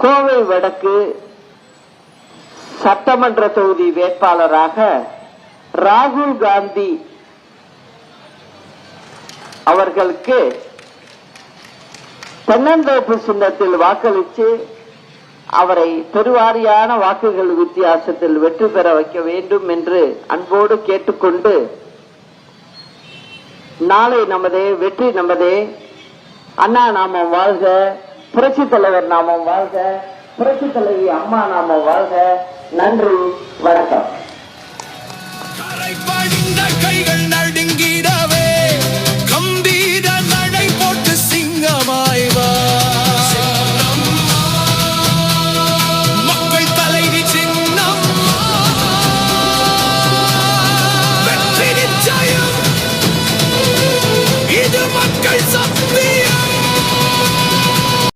கோவை வடக்கு சட்டமன்ற தொகுதி வேட்பாளராக ராகுல் காந்தி அவர்களுக்கு தென்னந்தோப்பு சின்னத்தில் வாக்களித்து அவரை பெருவாரியான வாக்குகள் வித்தியாசத்தில் வெற்றி பெற வைக்க வேண்டும் என்று அன்போடு கேட்டுக்கொண்டு, நாளை நமதே, வெற்றி நமதே, அண்ணா நாமம் வாழ்க, புரட்சி தலைவர் நாமம் வாழ்க, புரட்சி தலைவி அம்மா நாமம் வாழ்க. நன்றி, வணக்கம்.